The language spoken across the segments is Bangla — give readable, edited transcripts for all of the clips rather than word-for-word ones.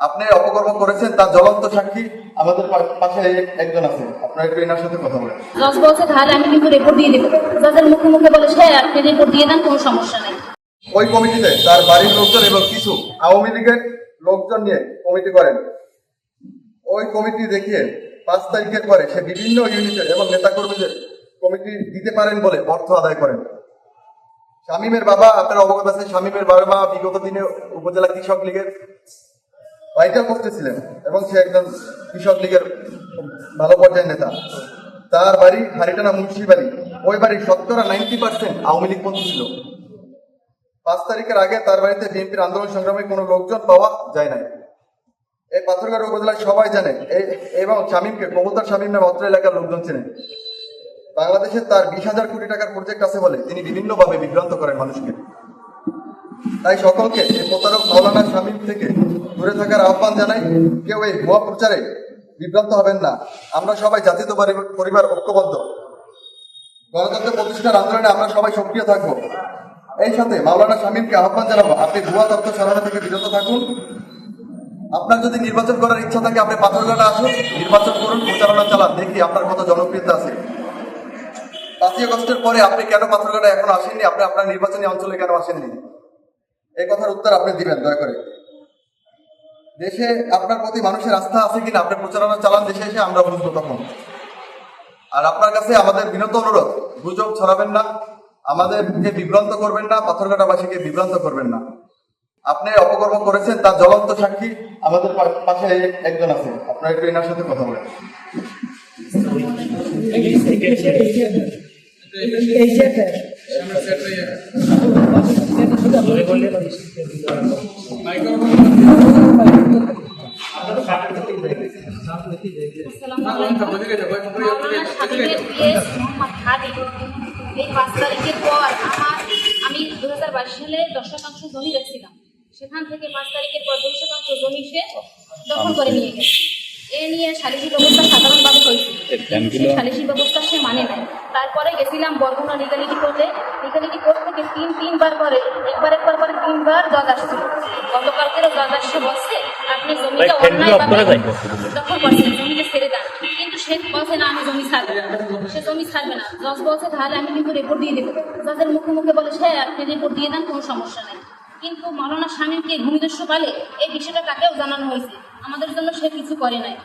আপনি অপকর্ম করেছেন তার জ্বলন্ত সাক্ষী আমাদের পাশে একজন আছে, আপনার একটু এনার সাথে কথা বলেন। জজ বলছে তাহলে আমি কিন্তু রিপোর্ট দিয়ে দেবো। জজের মুখে মুখে বলে সে আপনি রিপোর্ট দিয়ে দেন, কোনো সমস্যা নেই। ওই কমিটিতে তার বাড়ির লোকজন এবং কিছু আওয়ামী লীগের লোকজন নিয়ে কমিটি করেন। ওই কমিটি দেখিয়ে 5 তারিখের পরে সে বিভিন্ন ইউনিটের এবং নেতাকর্মীদের কমিটি দিতে পারেন বলে অর্থ আদায় করেন। শামীমের বাবা, আপনারা অবগত আছেন, শামীমের বাবা বিগত দিনে উপজেলা কৃষক লীগের ভাইটাল পোস্টে ছিলেন এবং সে একজন কৃষক লীগের ভালো পর্যায়ের নেতা। তার বাড়ি হারিটানা মুন্সি বাড়ি, ওই বাড়ির 90% আওয়ামী লীগ পন্থী ছিল। 5 তারিখের আগে তার বাড়িতে বিএনপির আন্দোলন সংগ্রামে কোনো লোকজন পাওয়া যায় নাই। এই পাথরঘাটা উপজেলায় সবাই জানে এবং শামীমকে কবুতর শামীম নামে অত্র এলাকার লোকজন চেনে। বাংলাদেশে তার 20,000 কোটি টাকার প্রজেক্ট আছে বলে তিনি বিভিন্নভাবে বিভ্রান্ত করেন মানুষকে। তাই সকলকে এই প্রতারক মাওলানা শামীম থেকে দূরে থাকার আহ্বান জানাই। কেউ এই ভুয়া প্রচারে বিভ্রান্ত হবেন না। আমরা সবাই জাতীয় পরিবার ঐক্যবদ্ধ। গণতন্ত্র প্রতিষ্ঠার আন্দোলনে আমরা সবাই সক্রিয় থাকবো। এই সাথে মাওলানা শামীমকে আহ্বান জানাবো, আপনি ভুয়া তথ্য ছড়ানো থেকে বিরত থাকুন। আপনার যদি নির্বাচন করার ইচ্ছা থাকে আপনি পাথরঘাটা আসুন, নির্বাচন করুন, প্রচারণা চালান, দেখি আপনার কত জনপ্রিয়তা আছে। 5ই আগস্টের পরে আপনি কেন পাথরঘাটা এখন আসেননি, আপনি আপনার নির্বাচনী অঞ্চলে কেন আসেননি, এই কথার উত্তর আপনি দিবেন দয়া করে। দেশে আপনার প্রতি মানুষের আস্থা আছে কিনা আপনি প্রচারণা চালান, দেশে এসে আমরা বুঝবো তখন। আর আপনার কাছে আমাদের বিনত অনুরোধ, গুজব ছড়াবেন না, আমাদেরকে বিভ্রান্ত করবেন না, পাথরঘাটাবাসীকে বিভ্রান্ত করবেন না। আপনি অপকর্ম করেছেন তার জ্বলন্ত সাক্ষী আমাদের পাশে একজন আছে, আপনার একটু এনার সাথে কথা বলেন। এই 5 তারিখের পর আমি 2022 সালে 10% জমি রেখেছিলাম, সেখান থেকে 5 তারিখের পর 2% জমি সে দখল করে নিয়ে গেছে। এ নিয়ে সালিসি ব্যবস্থা সাধারণভাবে হয়েছে, সালিসি ব্যবস্থা সে মানে নাই। তারপরে গেছিলাম বরগুনা লিগালিটি কোর্টে। লিগালিটি কোর্ট থেকে তিনবার করে একবার করে 3বার জজ আসছিল। গতকালকেরও জজ আসছে, বলছে আপনি জমিটা অন্যায়ভাবে দখল করছেন, জমিটা ছেড়ে দেন। কিন্তু সে বলছে না, আমি জমি ছাড়বে না, সে জমি ছাড়বে না। জজ বলছে তাহলে আমি কিন্তু রিপোর্ট দিয়ে দেবো। জজের মুখে মুখে বলে সে আপনি রিপোর্ট দিয়ে দেন, কোনো সমস্যা নেই। কিন্তু মাওলানা শামীমকে ভূমিদস্যু পালে এই বিষয়টা তাকেও জানানো হয়েছে। আমাদের জন্য সে কিছু করে নাই।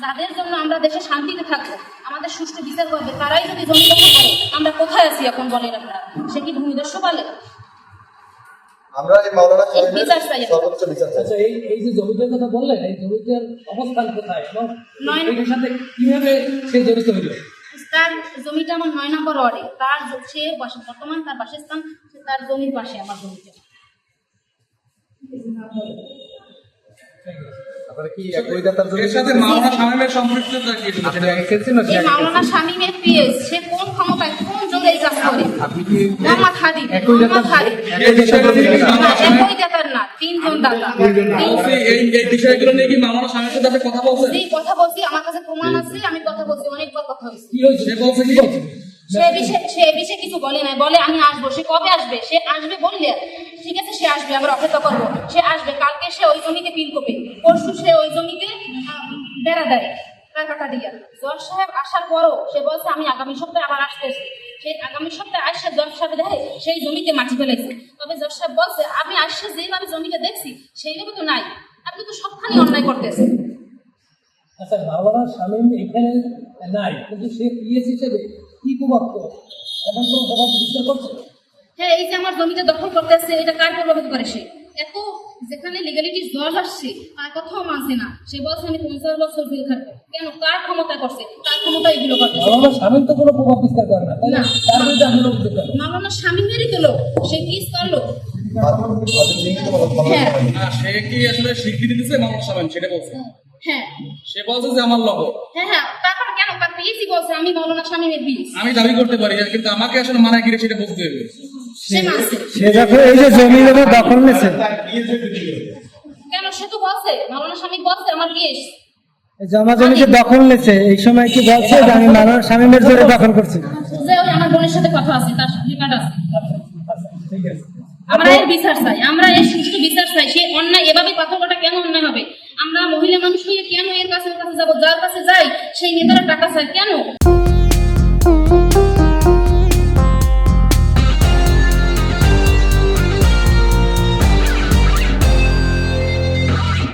যাদের জন্য আমরা দেশে শান্তিতে থাকবো, আমাদের সুষ্ঠু বিচার করবে, তারাই যদি জমি দখল করে, আমরা কোথায় আছি এখন বলেন আপনারা? সে কি ভূমিদস্যু পালে? আমরা এই মাওলানা শামীমের সর্বোচ্চ বিচার চাই। আচ্ছা, এই যে জমিটার কথা বললেন, এই জমিটার অবস্থান কোথায় এবং এর সাথে কিভাবে সে জড়িত হইল? তার জমিটা আমার 9 নম্বর ওয়ার্ডে। সে বর্তমান তার বাসস্থান তার জমির পাশে আমার জমিটা। মাওলানা শামীমের পিএস, সে কোন ক্ষমতায় কোন জোরে এই কাজ করে? মোহাম্মদ হাদি একই দাতার না, 3 জন দাতা। এই বিষয়গুলো নিয়ে কি মাওলানা শামীমের সাথে কথা বলছেন? এই কথা বলছি, আমার কাছে প্রমাণ আছে, আমি কথা বলছি, অনেকবার কথা হয়েছে। কি হয়েছে সে বলছে? কি বলছে? সে বিষয়ে কিছু বলে নাই, বলে আমি আসবো। সে কবে আসবে? সে আসবে বললে ঠিক আছে, সে আসবে, আমরা অপেক্ষা করবো। সে আসবে, কালকে সে ওই জমিতে পিল করবে, পরশু সে ওই জমিতে বেড়া দেয় টাকাটা দিয়া। জজ সাহেব আসার পরও সে বলছে আমি আগামী সপ্তাহে আবার আসতেছি। সেই আগামী সপ্তাহে আসছে জজ সাহেব দেখে সেই জমিতে মাটি ফেলাইছে। তবে জজ সাহেব বলছে আমি আসছে যেভাবে জমিটা দেখছি সেইভাবে তো নাই, আপনি তো সবখানি অন্যায় করতেছেন। আচ্ছা, মাওলানা শামীম এখানে নাই, কিন্তু সে পিএস হিসেবে কি প্রভাব এমন কোনো প্রভাব বিস্তার করছে? হ্যাঁ, এই যে আমার জমিটা দখল করতেছে, এটা কার প্রভাবিত করে? সে এত যেখানে লিগালিটি জজ আসছে তার কথাও মানছে না। সে বলছে আমি 50 বছর জেল খাটবো। কেন? কার ক্ষমতা করছে? তার ক্ষমতা এগুলো করছে। মাওলানা শামীম তো কোনো প্রভাব বিস্তার করে না, তাই না? তার বিরুদ্ধে আমরা অভিযোগ করব। মাওলানা শামীমেরই তো লোক, সে কিস করলো। হ্যাঁ, সে কি আসলে স্বীকৃতি দিচ্ছে মাওলানা শামীম? সেটা বলছে। হ্যাঁ, সে বলছে যে আমার লোক। হ্যাঁ, তারপর কেন তার পিএসি বলছে আমি মাওলানা শামীমের পিএস। আমি দাবি করতে পারি, কিন্তু আমাকে আসলে মানায় কিরে সেটা বুঝতে হবে। সে মানছে সে যখন এই যে জমি দখল নিয়েছে, কেন? সে তো বলছে মাওলানা শামীম বলছে আমার পিএস জমা জমিতে দখল নিয়েছে, এই সময় কি বলছে যে আমি মাওলানা শামীমের জোরে দখল করছি? যে ওই আমার বোনের সাথে কথা আছে, তার রেকর্ড আছে। ঠিক আছে। আমরা এর বিচার চাই, আমরা এর সুষ্ঠু বিচার চাই। সে অন্যায় এভাবে পাথর কাটা কেন অন্যায় হবে? আমরা মহিলা মানুষ হয়ে কেন এর কাছে যাবো? যার কাছে যাই সেই নেতারা টাকা চায় কেন?